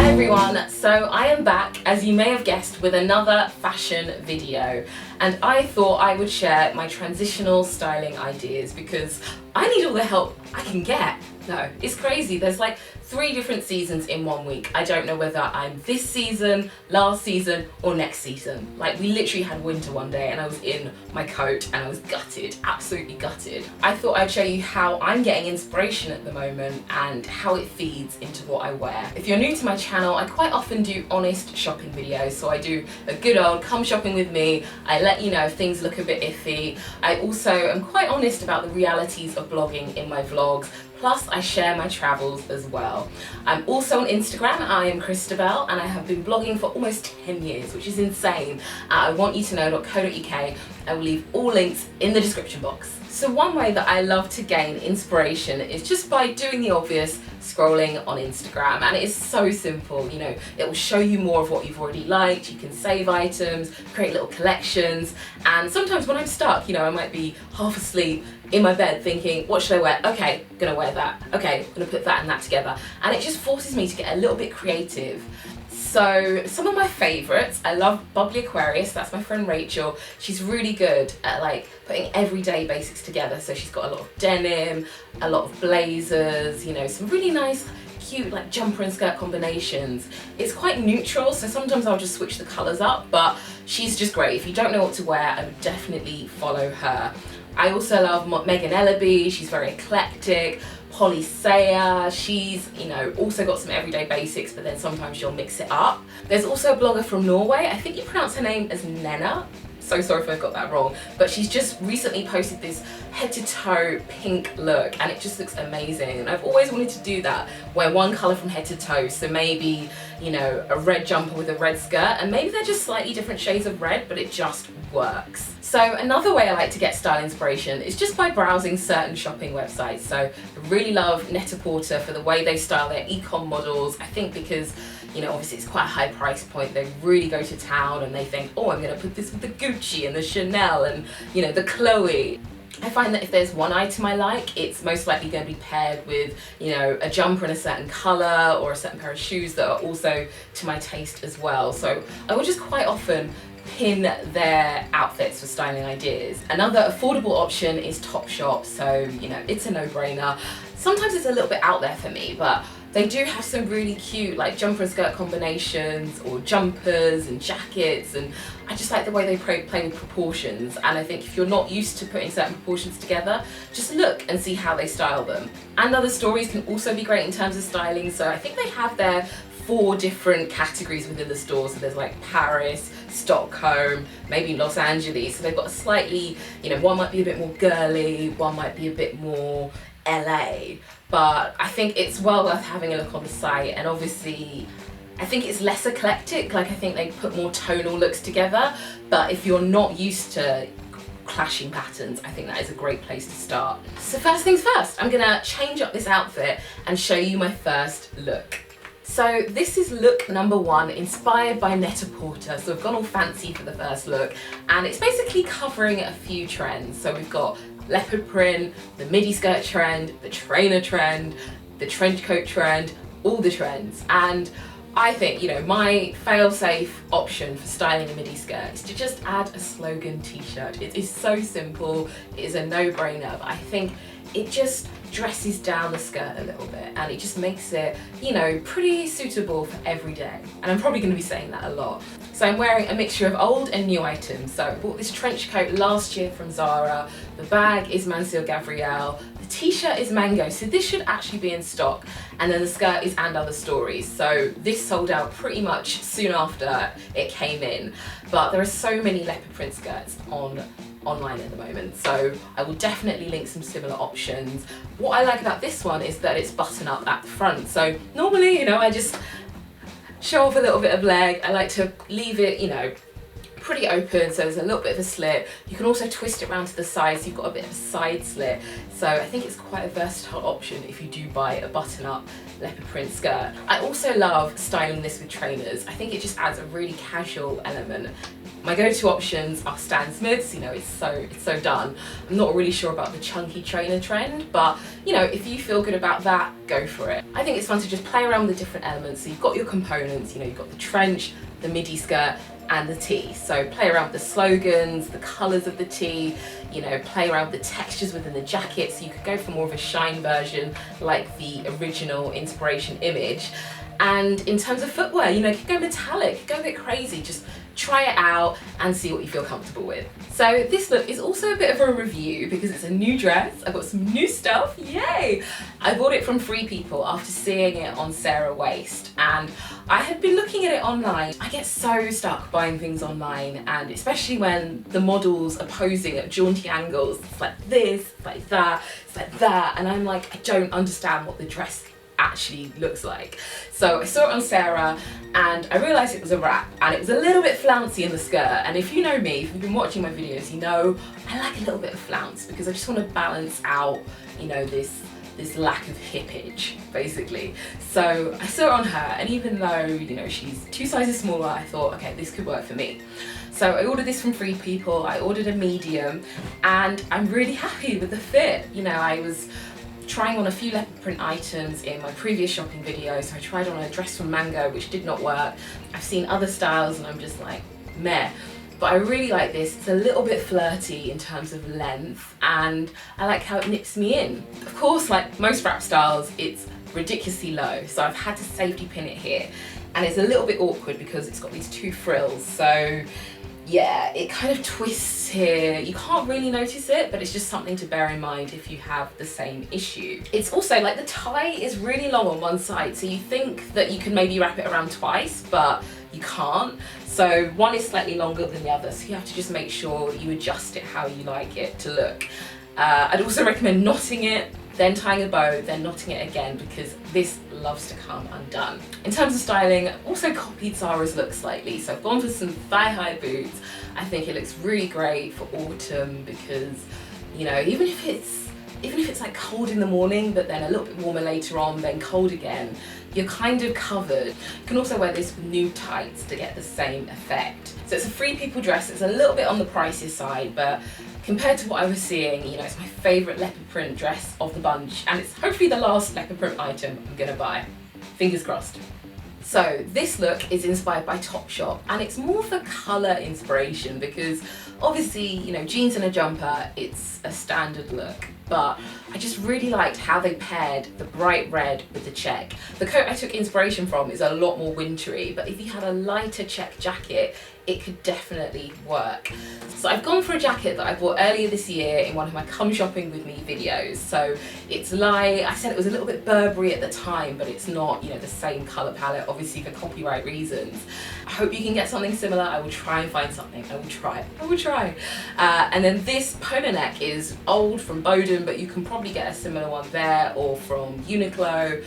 Everyone, so I am back, as you may have guessed, with another fashion video, and I thought I would share my transitional styling ideas because I need all the help I can get. No, it's crazy. There's like 3 different seasons in 1 week. I don't know whether I'm this season, last season, or next season. Like, we literally had winter one day and I was in my coat and I was gutted, absolutely gutted. I thought I'd show you how I'm getting inspiration at the moment and how it feeds into what I wear. If you're new to my channel, I quite often do honest shopping videos. So I do a good old come shopping with me. I let you know if things look a bit iffy. I also am quite honest about the realities of blogging in my vlogs. Plus, I share my travels as well. I'm also on Instagram. I am Kristabel, and I have been blogging for almost 10 years, which is insane. I want you to know.co.uk. I will leave all links in the description box. So one way that I love to gain inspiration is just by doing the obvious, scrolling on Instagram, and it is so simple. You know, it will show you more of what you've already liked. You can save items, create little collections, and sometimes when I'm stuck, you know, I might be half asleep in my bed thinking, what should I wear? Okay, gonna wear that. Okay, gonna put that and that together, and it just forces me to get a little bit creative. So some of my favourites, I love Bubbly Aquarius. That's my friend Rachel. She's really good at like putting everyday basics together. So she's got a lot of denim, a lot of blazers, you know, some really nice cute like jumper and skirt combinations. It's quite neutral, so sometimes I'll just switch the colours up, but she's just great. If you don't know what to wear, I would definitely follow her. I also love Megan Ellaby. She's very eclectic. Polly Sayer, she's, you know, also got some everyday basics, but then sometimes she'll mix it up. There's also a blogger from Norway. I think you pronounce her name as Nena. So sorry if I got that wrong, but she's just recently posted this head to toe pink look and it just looks amazing. And I've always wanted to do that, wear one colour from head to toe. So maybe, you know, a red jumper with a red skirt, and maybe they're just slightly different shades of red, but it just works. So another way I like to get style inspiration is just by browsing certain shopping websites. So I really love Net-a-Porter for the way they style their e-com models. I think because, you know, obviously it's quite a high price point, they really go to town and they think, oh, I'm gonna put this with the Gucci and the Chanel and, you know, the Chloe. I find that if there's one item I like, it's most likely going to be paired with, you know, a jumper in a certain colour or a certain pair of shoes that are also to my taste as well. So I will just quite often pin their outfits for styling ideas. Another affordable option is Topshop, so, you know, it's a no-brainer. Sometimes it's a little bit out there for me, but they do have some really cute like jumper and skirt combinations or jumpers and jackets, and I just like the way they play with proportions. And I think if you're not used to putting certain proportions together, just look and see how they style them. And other stories can also be great in terms of styling, so I think they have their 4 different categories within the store. So there's like Paris, Stockholm, maybe Los Angeles. So they've got a slightly, you know, one might be a bit more girly, one might be a bit more LA, but I think it's well worth having a look on the site. And obviously I think it's less eclectic, like I think they put more tonal looks together, but if you're not used to clashing patterns, I think that is a great place to start. So first things first, I'm gonna change up this outfit and show you my first look. So this is look number 1, inspired by Net-a-Porter. So I've gone all fancy for the first look, and it's basically covering a few trends. So we've got leopard print, the midi skirt trend, the trainer trend, the trench coat trend, all the trends. And I think, you know, my fail-safe option for styling a midi skirt is to just add a slogan t-shirt. It is so simple, it is a no-brainer, but I think it just dresses down the skirt a little bit and it just makes it, you know, pretty suitable for every day. And I'm probably going to be saying that a lot. So I'm wearing a mixture of old and new items. So I bought this trench coat last year from Zara, the bag is Mansell Gabrielle, the t-shirt is Mango, so this should actually be in stock, and then the skirt is And Other Stories. So this sold out pretty much soon after it came in, but there are so many leopard print skirts online at the moment, so I will definitely link some similar options. What I like about this one is that it's button up at the front. So normally, you know, I just show off a little bit of leg. I like to leave it, you know, pretty open, so there's a little bit of a slit. You can also twist it around to the side, so you've got a bit of a side slit. So I think it's quite a versatile option if you do buy a button-up leopard print skirt. I also love styling this with trainers. I think it just adds a really casual element. My go-to options are Stan Smiths, you know, it's so done. I'm not really sure about the chunky trainer trend, but you know, if you feel good about that, go for it. I think it's fun to just play around with the different elements. So you've got your components, you know, you've got the trench, the midi skirt, and the tee. So play around with the slogans, the colours of the tee, you know, play around with the textures within the jacket, so you could go for more of a shine version like the original inspiration image. And in terms of footwear, you know, you could go metallic, go a bit crazy, just try it out and see what you feel comfortable with. So this look is also a bit of a review because it's a new dress. I've got some new stuff, yay! I bought it from Free People after seeing it on Zara Waist, and I had been looking at it online. I get so stuck buying things online, and especially when the models are posing at jaunty angles. It's like this, it's like that, it's like that, and I'm like, I don't understand what the dress actually looks like. So I saw it on Zara and I realised it was a wrap, and it was a little bit flouncy in the skirt. And if you know me, if you've been watching my videos, you know I like a little bit of flounce because I just want to balance out, you know, this lack of hippage basically. So I saw it on her, and even though, you know, she's 2 sizes smaller, I thought, okay, this could work for me. So I ordered this from Free People. I ordered a medium and I'm really happy with the fit. You know, I was trying on a few leopard print items in my previous shopping video. So I tried on a dress from Mango, which did not work. I've seen other styles and I'm just like, meh. But I really like this. It's a little bit flirty in terms of length, and I like how it nips me in. Of course, like most wrap styles, it's ridiculously low, so I've had to safety pin it here. And it's a little bit awkward because it's got these 2 frills. So yeah, it kind of twists here. You can't really notice it, but it's just something to bear in mind if you have the same issue. It's also like the tie is really long on one side, so you think that you can maybe wrap it around twice, but you can't. So one is slightly longer than the other, so you have to just make sure you adjust it how you like it to look. I'd also recommend knotting it, then tying a bow, then knotting it again, because this loves to come undone. In terms of styling, I've also copied Zara's look slightly, so I've gone for some thigh-high boots. I think it looks really great for autumn because, you know, even if it's like cold in the morning, but then a little bit warmer later on, then cold again, you're kind of covered. You can also wear this with new tights to get the same effect. So it's a Free People dress. It's a little bit on the pricey side, but compared to what I was seeing, you know, it's my favourite leopard print dress of the bunch, and it's hopefully the last leopard print item I'm gonna buy. Fingers crossed. So this look is inspired by Topshop, and it's more for colour inspiration because obviously, you know, jeans and a jumper, it's a standard look, but I just really liked how they paired the bright red with the check. The coat I took inspiration from is a lot more wintry, but if you had a lighter check jacket, it could definitely work. So I've gone for a jacket that I bought earlier this year in one of my Come Shopping With Me videos. So it's light. I said it was a little bit Burberry at the time, but it's not, you know, the same colour palette, obviously for copyright reasons. I hope you can get something similar. I will try and find something. I will try. And then this poloneck is old from Bowden, but you can probably get a similar one there or from Uniqlo.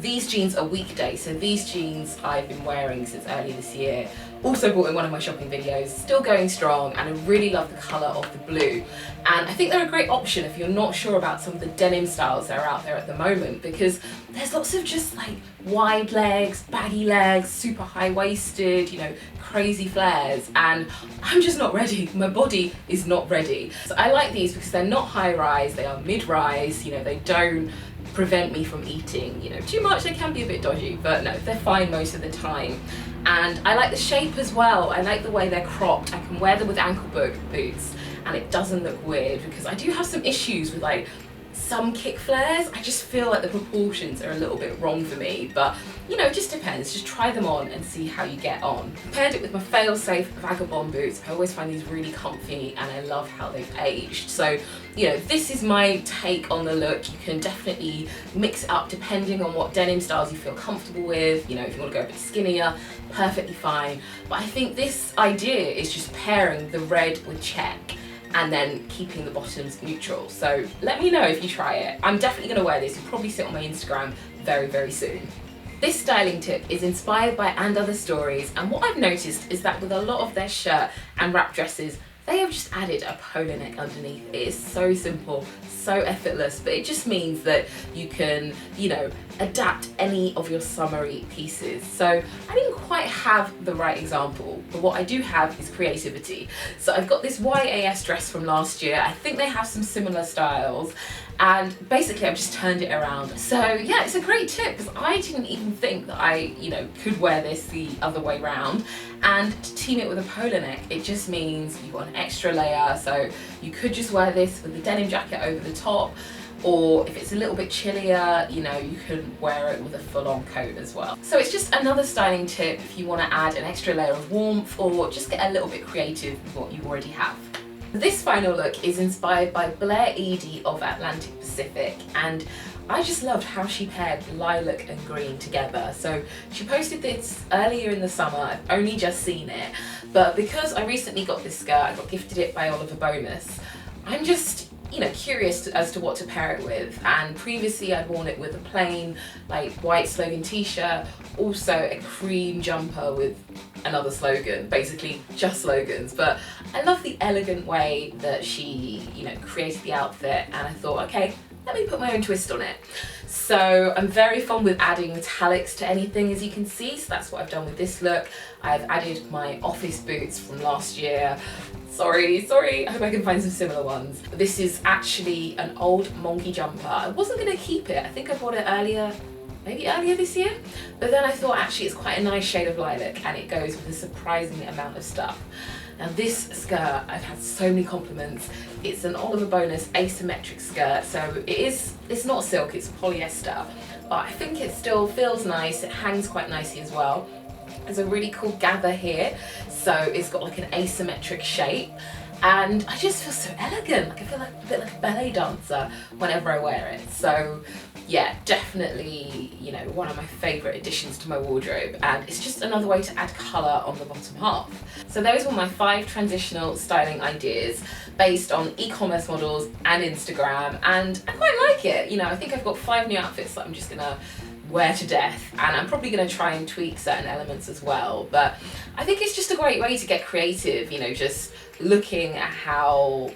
These jeans are weekday, so these jeans I've been wearing since earlier this year. Also bought in one of my shopping videos, still going strong, and I really love the colour of the blue. And I think they're a great option if you're not sure about some of the denim styles that are out there at the moment, because there's lots of just like wide legs, baggy legs, super high-waisted, you know, crazy flares, and I'm just not ready. My body is not ready. So I like these because they're not high-rise, they are mid-rise, you know, they don't prevent me from eating, you know, too much. They can be a bit dodgy, but no, they're fine most of the time. And I like the shape as well. I like the way they're cropped. I can wear them with ankle boots and it doesn't look weird, because I do have some issues with like some kick flares. I just feel like the proportions are a little bit wrong for me, but you know, it just depends. Just try them on and see how you get on. Paired it with my fail-safe Vagabond boots. I always find these really comfy and I love how they've aged. So, you know, this is my take on the look. You can definitely mix it up depending on what denim styles you feel comfortable with. You know, if you want to go a bit skinnier, perfectly fine. But I think this idea is just pairing the red with check and then keeping the bottoms neutral. So let me know if you try it. I'm definitely gonna wear this. You'll probably see it on my Instagram very, very soon. This styling tip is inspired by And Other Stories, and what I've noticed is that with a lot of their shirt and wrap dresses, they have just added a polo neck underneath. It is so simple, so effortless, but it just means that you can, you know, adapt any of your summery pieces. So I didn't quite have the right example, but what I do have is creativity. So I've got this YAS dress from last year. I think they have some similar styles, and basically I've just turned it around. So yeah, it's a great tip because I didn't even think that I, you know, could wear this the other way round. And to team it with a polo neck, it just means you've got an extra layer. So you could just wear this with a denim jacket over the top, or if it's a little bit chillier, you know, you can wear it with a full-on coat as well. So it's just another styling tip if you want to add an extra layer of warmth or just get a little bit creative with what you already have. This final look is inspired by Blair Eady of Atlantic Pacific, and I just loved how she paired lilac and green together. So she posted this earlier in the summer. I've only just seen it, but because I recently got this skirt, I got gifted it by Oliver Bonus, I'm just, you know, curious as to what to pair it with. And previously I'd worn it with a plain like white slogan t-shirt, also a cream jumper with another slogan, basically just slogans. But I love the elegant way that she, you know, created the outfit, and I thought, okay, let me put my own twist on it. So I'm very fond with adding metallics to anything, as you can see, so that's what I've done with this look. I've added my office boots from last year. Sorry, I hope I can find some similar ones. This is actually an old Monki jumper. I wasn't gonna keep it. I think I bought it maybe earlier this year, but then I thought actually it's quite a nice shade of lilac and it goes with a surprising amount of stuff. Now this skirt, I've had so many compliments. It's an Oliver Bonus asymmetric skirt, so it's not silk, it's polyester, but I think it still feels nice. It hangs quite nicely as well. There's a really cool gather here, so it's got like an asymmetric shape, and I just feel so elegant. Like I feel like a bit like a ballet dancer whenever I wear it. So yeah, definitely, you know, one of my favourite additions to my wardrobe, and it's just another way to add colour on the bottom half. So those were my 5 transitional styling ideas based on e-commerce models and Instagram, and I quite like it. You know, I think I've got 5 new outfits that I'm just gonna wear to death, and I'm probably going to try and tweak certain elements as well. But I think it's just a great way to get creative, you know, just looking at how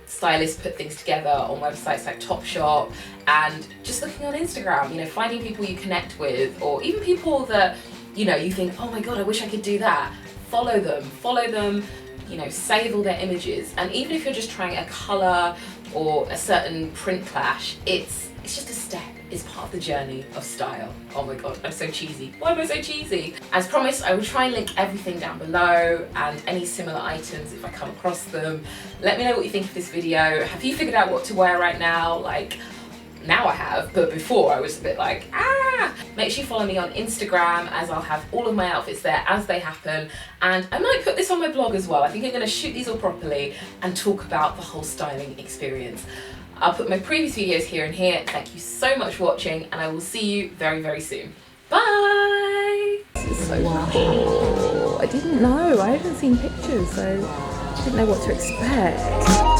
stylists put things together on websites like Topshop, and just looking on Instagram, you know, finding people you connect with, or even people that, you know, you think, oh my god, I wish I could do that. Follow them, you know, save all their images. And even if you're just trying a colour or a certain print clash, it's just a step. It's part of the journey of style. Oh my god, I'm so cheesy. Why am I so cheesy? As promised, I will try and link everything down below and any similar items if I come across them. Let me know what you think of this video. Have you figured out what to wear right now? Like, now I have, but before I was a bit like, ah! Make sure you follow me on Instagram, as I'll have all of my outfits there as they happen, and I might put this on my blog as well. I think I'm going to shoot these all properly and talk about the whole styling experience. I'll put my previous videos here and here. Thank you so much for watching, and I will see you very, very soon. Bye! This is so cool. I didn't know. I haven't seen pictures, so I didn't know what to expect.